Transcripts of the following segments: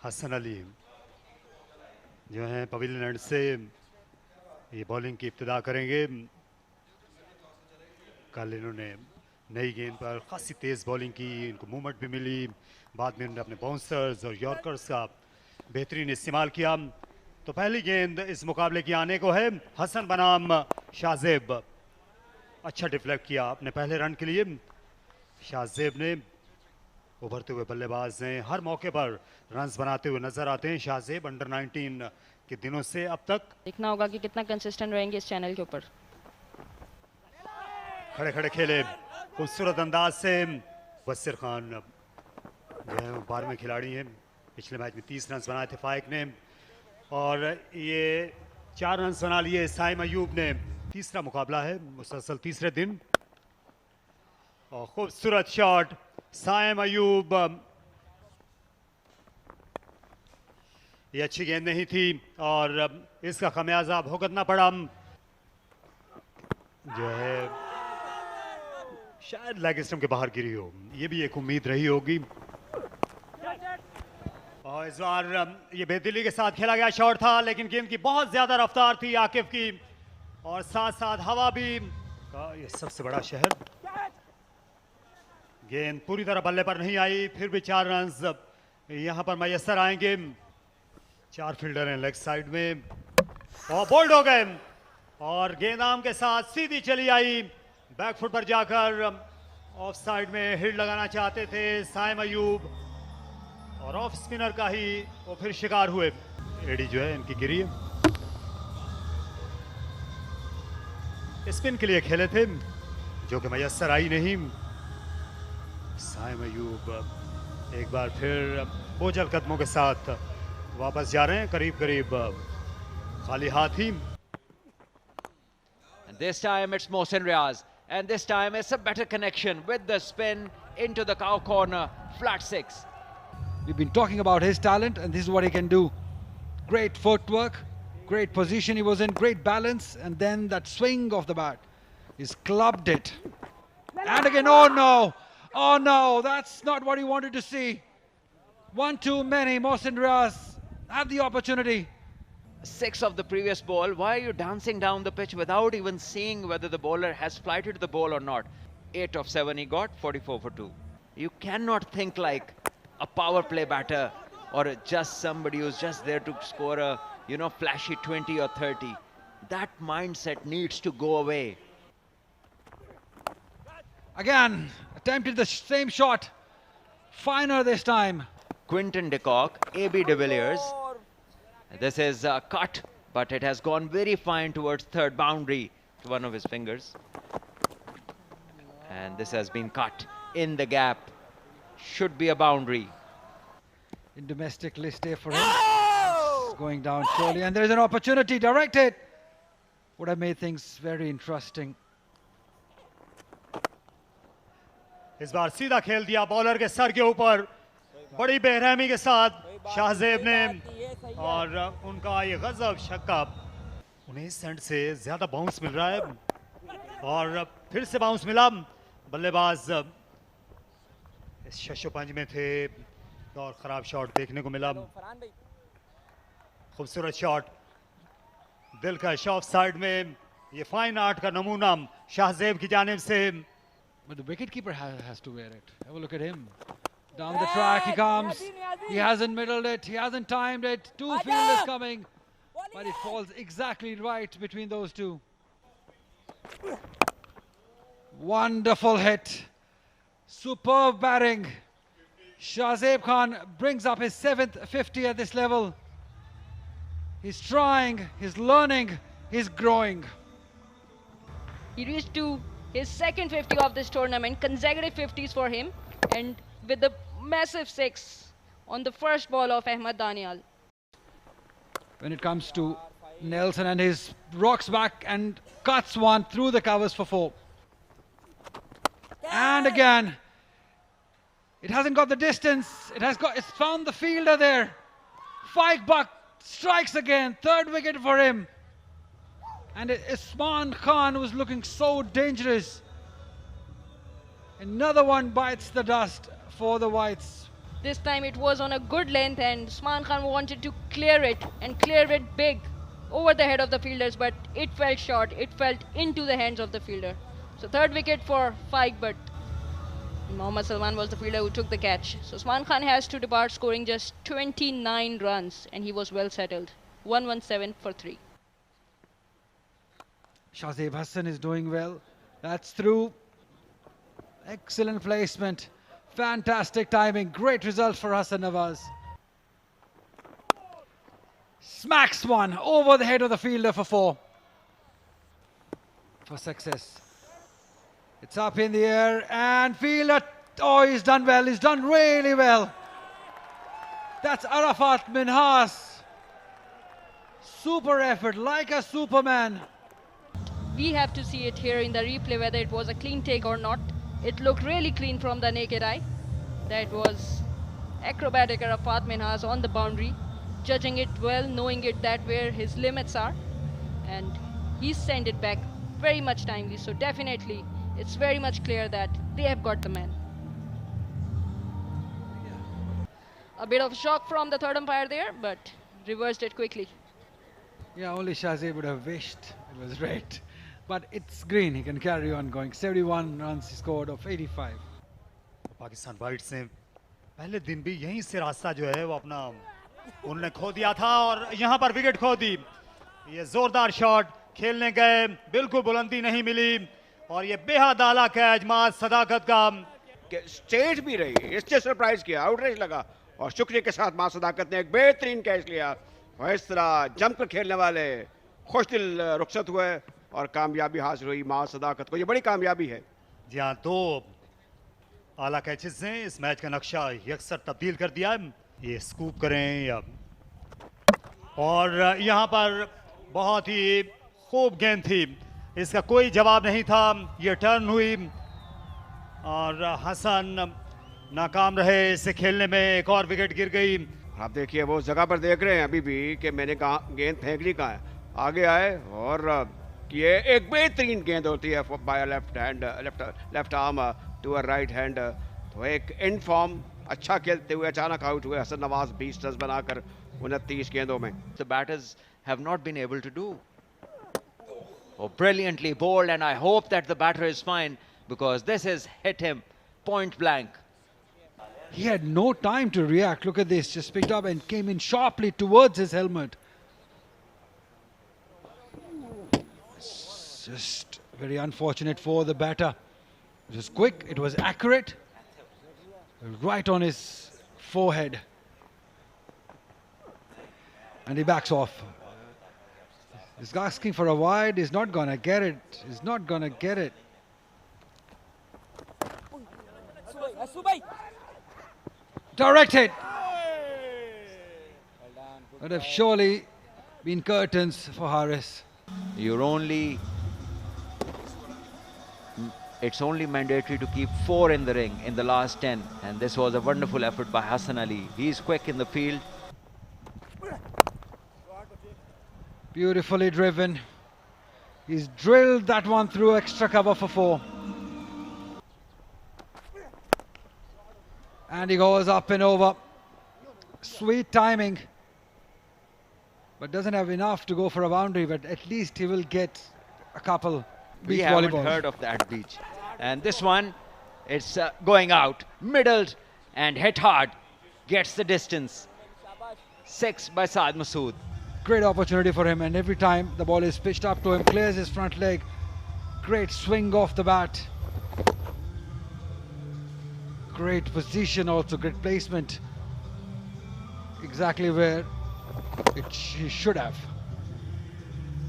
हसन अली जो हैं pavilion and से ये बॉलिंग की इब्तिदा करेंगे। कल इन्होंने नई गेंद पर खासी तेज़ बॉलिंग की, इनको मूवमेंट भी मिली, बाद में इन्होंने अपने बाउंसर्स और यॉर्कर्स का बेहतरीन इस्तेमाल किया। तो पहली गेंद इस मुकाबले की आने को है। हसन बनाम शाहजेब, अच्छा डिफ्लेक्ट किया अपने पहले रन के लिए शाहजेब ने। उभरते हुए बल्लेबाज हैं, हर मौके पर रन्स बनाते हुए नजर आते हैं शाहजेब अंडर 19 के दिनों से अब तक। देखना होगा कि कितना कंसिस्टेंट रहेंगे इस चैनल के ऊपर। खड़े खड़े खेले खूबसूरत अंदाज से। वसीर खान जो है 12वें खिलाड़ी हैं, पिछले मैच में 30 रन बनाए थे फाइक ने, और ये 4 रन बना लिए साइम अयूब ने। तीसरा मुकाबला है मुसलसल तीसरे दिन, और खूबसूरत शॉट साइम अयूब। ये अच्छी गेंद नहीं थी और इसका खमियाजा भुगतना पड़ा। जो है शायद लेग स्टंप के बाहर गिरी हो, ये भी एक उम्मीद रही होगी। और इस बार ये बेदिली के साथ खेला गया शॉट था, लेकिन गेंद की बहुत ज्यादा रफ्तार थी आकिफ की, और साथ साथ हवा भी का ये सबसे बड़ा शहर। गेंद पूरी तरह बल्ले पर नहीं आई, फिर भी 4 रन्स यहां पर मैसर आएंगे। 4 फील्डर हैं लेग साइड में, और बोल्ड हो गए, और गेंद आम के साथ सीधी चली आई बैक फुट पर जाकर। ऑफ साइड में हिट लगाना चाहते थे साइम अयूब, और ऑफ स्पिनर का ही वो फिर शिकार हुए। एडी जो है इनकी गिरी, स्पिन के लिए खेले थे जो कि मैसर आई नहीं। साइम अयूब एक बार फिर बोझल कदमों के साथ वापस जा रहे हैं, करीब करीब खाली हाथ ही। This time it's Mohsin Riaz, and this time it's a better connection with the spin into the cow corner, flat 6. We've been talking about his talent, and this is what he can do. Great footwork, great position he was in, great balance, and then that swing of the bat. He's clubbed it. And again, oh no! Oh no, that's not what he wanted to see. One too many. Mohsin Riaz had the opportunity. 6 of the previous ball. Why are you dancing down the pitch without even seeing whether the bowler has flighted the ball or not? 8 of 7 he got, 44 for 2. You cannot think like a power play batter or just somebody who's just there to score a, flashy 20 or 30. That mindset needs to go away. Again, attempted the same shot. Finer this time. Quinton de Kock, AB de Villiers. This is a cut, but it has gone very fine towards third boundary to one of his fingers. And this has been cut in the gap. Should be a boundary. In domestic list day for him. It's going down slowly, and there's an opportunity directed. Would have made things very interesting. इस बार सीधा खेल दिया bowler के sir के ऊपर, बड़ी बेरहमी के साथ शाहजेब ने, और उनका ये गजब छक्का। 19 सेंट से ज्यादा बाउंस मिल रहा है, और फिर से बाउंस मिला। बल्लेबाज इस शशोपंज में थे और खराब शॉट देखने को मिला। खूबसूरत शॉट, दिलकश ऑफ साइड में, ये फाइन आर्ट का नमूना शाहजेब की जानिब से। But the wicketkeeper has to wear it. Have a look at him. Down the track he comes. He hasn't middled it. He hasn't timed it. 2 fielders coming. But it falls exactly right between those two. Wonderful hit. Superb batting. Shahzeb Khan brings up his 7th 50 at this level. He's trying, he's learning, he's growing. He reached to his second 50 of this tournament, consecutive 50s for him, and with the massive 6 on the first ball of Ahmed Danial. When it comes to Nelson, and his rocks back and cuts one through the covers for 4. And again, it hasn't got the distance. It's found the fielder there. Faik Buck strikes again, 3rd wicket for him. And Usman Khan was looking so dangerous. Another one bites the dust for the Whites. This time it was on a good length and Usman Khan wanted to clear it and clear it big over the head of the fielders, but it fell short. It fell into the hands of the fielder. So third wicket for Fike, but Mohammad Salman was the fielder who took the catch. So Usman Khan has to depart scoring just 29 runs and he was well settled. 117 for 3. Shahzeb Hassan is doing well. That's through. Excellent placement. Fantastic timing. Great result for Hassan Nawaz. Smacks one over the head of the fielder for 4. For success. It's up in the air and fielder. Oh, he's done well. He's done really well. That's Arafat Minhas. Super effort, like a Superman. We have to see it here in the replay whether it was a clean take or not. It looked really clean from the naked eye. That was acrobatic Arafat Minhas on the boundary, judging it well, knowing it that where his limits are, and he sent it back very much timely. So definitely it's very much clear that they have got the man. A bit of shock from the third umpire there, but reversed it quickly. Yeah, only Shahzeb would have wished it was red. But it's green, he can carry on going. 71 runs he scored of 85. Pakistan whites ने पहले दिन भी यहीं से रास्ता जो है वो अपना उन्होंने खो दिया था और यहाँ पर विकेट खो दी. ये जोरदार शॉट खेलने गए, बिल्कुल बुलंदी नहीं मिली और ये बेहद आला कैच मां सदाकत का. स्टेट भी रही, इससे सरप्राइज किया, आउटरेज लगा और शुक्रिया के साथ मां सदाकत ने एक बेहतरीन कैच लिया और इस तरह जमकर खेलने वाले खुश दिल रुखसत हुए और कामयाबी हासिल हुई मां सदाकत को. ये बड़ी कामयाबी है. जी हाँ, 2 आला कैचेस ने इस मैच का नक्शा यकसर तब्दील कर दिया. ये स्कूप करें या और यहाँ पर बहुत ही खूब गेंद थी, इसका कोई जवाब नहीं था. ये टर्न हुई और हसन नाकाम रहे इसे खेलने में. एक और विकेट गिर गई. आप देखिए वो जगह पर देख रहे हैं अभी भी कि मैंने कहा गेंद फेंकनी कहाँ है. आगे आए और ये एक बेहतरीन गेंद होती है by left hand, left arm to a right hand. तो एक इन फॉर्म अच्छा खेलते हुए अचानक आउट हुए हसन नवाज 20 रन बनाकर 29 गेंदों में. The batters have not been able to do. Oh, brilliantly bowled, and I hope that the batter is fine because this has hit him point blank. He had no time to react. Look at this, just picked up and came in sharply towards his helmet. It's just very unfortunate for the batter. It was quick, it was accurate, right on his forehead. And he backs off. He's asking for a wide, he's not gonna get it. He's not gonna get it. Direct hit. Would have surely been curtains for Haris. It's only mandatory to keep 4 in the ring in the last 10, and this was a wonderful effort by Hassan Ali. He's quick in the field. Beautifully driven. He's drilled that one through extra cover for 4. And he goes up and over. Sweet timing. But doesn't have enough to go for a boundary, but at least he will get a couple. We Beach haven't volleyball. heard of that beach. And this one, it's going out, middled and hit hard, gets the distance. 6 by Saad Masood. Great opportunity for him, and every time the ball is pitched up to him, clears his front leg. Great swing off the bat. Great position also, great placement. Exactly where he should have.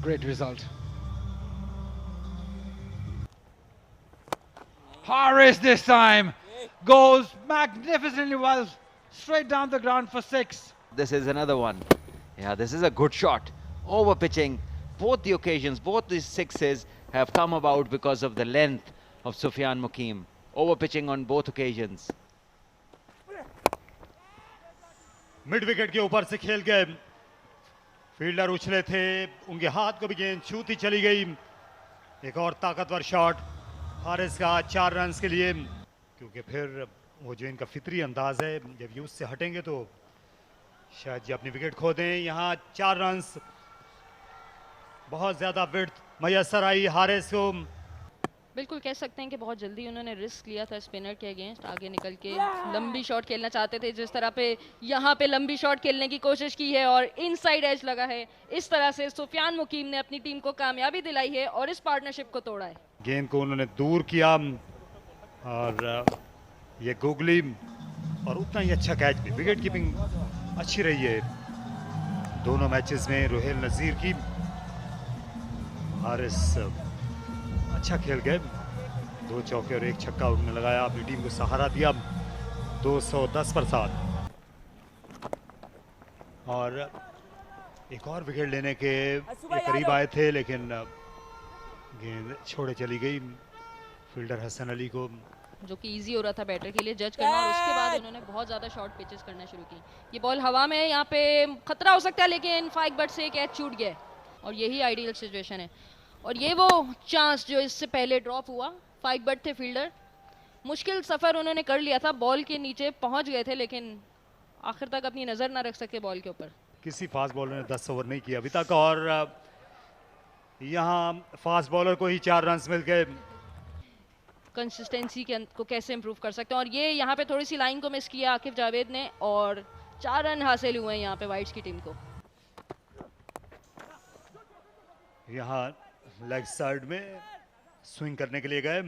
Great result. Haris this time goes magnificently well, straight down the ground for 6. This is another one. Yeah, this is a good shot. Over pitching. Both the occasions, both these 6s have come about because of the length of Sufyan Mukim. Over pitching on both occasions. Mid wicket के ऊपर से खेल गए. Fielder उछले थे, उनके हाथ को भी गेंद छूती चली गई. एक और ताकतवर शॉट हारिस का 4 रन के लिए, क्योंकि फिर वो जो इनका फितरी अंदाज है, जब ये उससे हटेंगे तो शायद ये अपनी विकेट खो दें। यहाँ 4 रन्स, बहुत ज़्यादा विड्थ मैसर आई हारिस को। बिल्कुल कह सकते हैं कि बहुत जल्दी उन्होंने रिस्क लिया था स्पिनर के अगेंस्ट, आगे निकल के लंबी शॉट खेलना चाहते थे। जिस तरह पे यहाँ पे लंबी शॉट खेलने की कोशिश की है और इनसाइड एज लगा है, इस तरह से सुफियान मुकीम ने अपनी टीम को कामयाबी दिलाई है और इस पार्टनरशिप को तोड़ा है। गेंद को उन्होंने दूर किया और ये गुगली और उतना ही अच्छा कैच भी। विकेट कीपिंग अच्छी रही है दोनों मैचेस में रुहेल नज़ीर की। हारिस अच्छा खेल गए, 2 चौके और 1 छक्का उन्होंने लगाया, अपनी टीम को सहारा दिया 210 पर 7। और एक और विकेट लेने के करीब आए थे लेकिन गेंद छोड़े चली गई फील्डर हसन अली को, जो कि इजी हो रहा था बैटर के लिए जज करना। और उसके बाद उन्होंने बहुत ज़्यादा शॉर्ट पिचेस करना शुरू की। ये बॉल हवा में, यहाँ पे खतरा हो सकता है लेकिन 5 बट से कैच छूट गया और यही आइडियल सिचुएशन है। और ये वो चांस जो इससे पहले ड्रॉप हुआ, 5 बट थे फील्डर, मुश्किल सफ़र उन्होंने कर लिया था, बॉल के नीचे पहुंच गए थे लेकिन आखिर तक अपनी नज़र ना रख सके बॉल के ऊपर। किसी फास्ट बॉलर ने 10 ओवर नहीं किया अभी तक और यहाँ फास्ट बॉलर को ही 4 रन्स मिल गए। कंसिस्टेंसी को कैसे इंप्रूव कर सकते हैं। और ये यहाँ पे थोड़ी सी लाइन को मिस किया आकिब जावेद ने और 4 रन हासिल हुए हैं यहाँ पे वाइट्स की टीम को। यहाँ लेग साइड में स्विंग करने के लिए गए,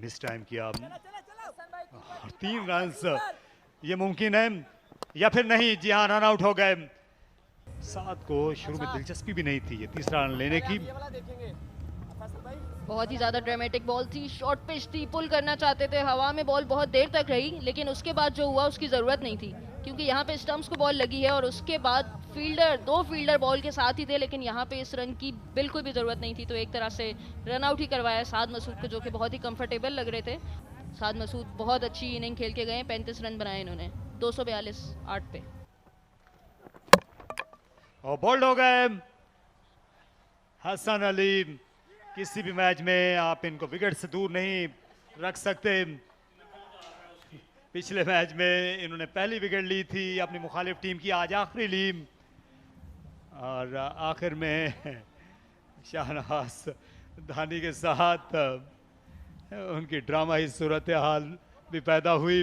मिस टाइम किया। 3 रन्स ये मुमकिन है या फिर नहीं? जी हाँ, रन आउट हो गए। 7 को शुरू में दिलचस्पी भी नहीं थी ये तीसरा रन लेने की। बहुत ही ज़्यादा ड्रामेटिक बॉल थी, शॉर्ट पिच थी, पुल करना चाहते थे, हवा में बॉल बहुत देर तक रही लेकिन उसके बाद जो हुआ उसकी ज़रूरत नहीं थी क्योंकि यहाँ पे स्टंप्स को बॉल लगी है और उसके बाद दो फील्डर बॉल के साथ ही थे लेकिन यहाँ पे इस रन की बिल्कुल भी ज़रूरत नहीं थी। तो एक तरह से रन आउट ही करवाया साद मसूद को, जो कि बहुत ही कंफर्टेबल लग रहे थे। साद मसूद बहुत अच्छी इनिंग खेल के गए, 35 रन बनाए इन्होंने 242 8 पे। और बोल्ड हो गए हसन अली। किसी भी मैच में आप इनको विकेट से दूर नहीं रख सकते। पिछले मैच में इन्होंने पहली विकेट ली थी अपनी मुखालिफ टीम की, आज आखिरी ली और आखिर में शाहनवाज धानी के साथ उनकी ड्रामाई सूरत हाल भी पैदा हुई।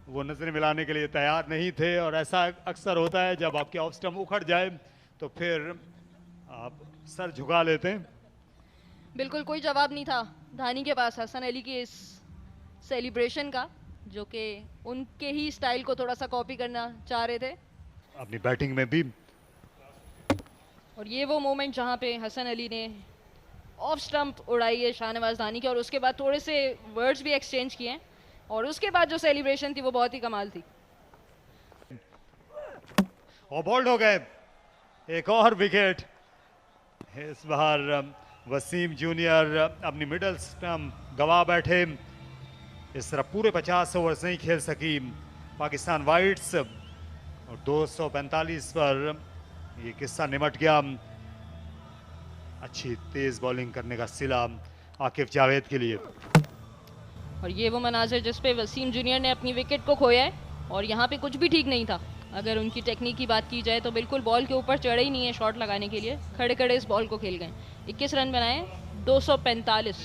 वो नजरें मिलाने के लिए तैयार नहीं थे और ऐसा अक्सर होता है जब आपके ऑफ स्टंप उखड़ जाए तो फिर आप सर झुका लेते हैं। बिल्कुल कोई जवाब नहीं था धानी के पास हसन अली की इस सेलिब्रेशन का, जो कि उनके ही स्टाइल को थोड़ा सा कॉपी करना चाह रहे थे अपनी बैटिंग में भी। और ये वो मोमेंट जहां पे हसन अली ने ऑफ स्टंप उड़ाई है शाहनवाज धानी के और उसके बाद थोड़े से वर्ड्स भी एक्सचेंज किए और उसके बाद जो सेलिब्रेशन थी वो बहुत ही कमाल थी। और बोल्ड हो गए, एक और विकेट। इस बार वसीम जूनियर अपनी मिडल स्टंप गवा बैठे। इस तरह पूरे 50 ओवर्स नहीं खेल सकी पाकिस्तान वाइट्स और 245 पर ये किस्सा निमट गया। अच्छी तेज बॉलिंग करने का सिला आकिब जावेद के लिए। और ये वो मनाजिर जिस पे वसीम जूनियर ने अपनी विकेट को खोया है और यहाँ पे कुछ भी ठीक नहीं था। अगर उनकी टेक्निक की बात की जाए तो बिल्कुल बॉल के ऊपर चढ़े ही नहीं है शॉट लगाने के लिए, खड़े खड़े इस बॉल को खेल गए। 21 रन बनाए 245।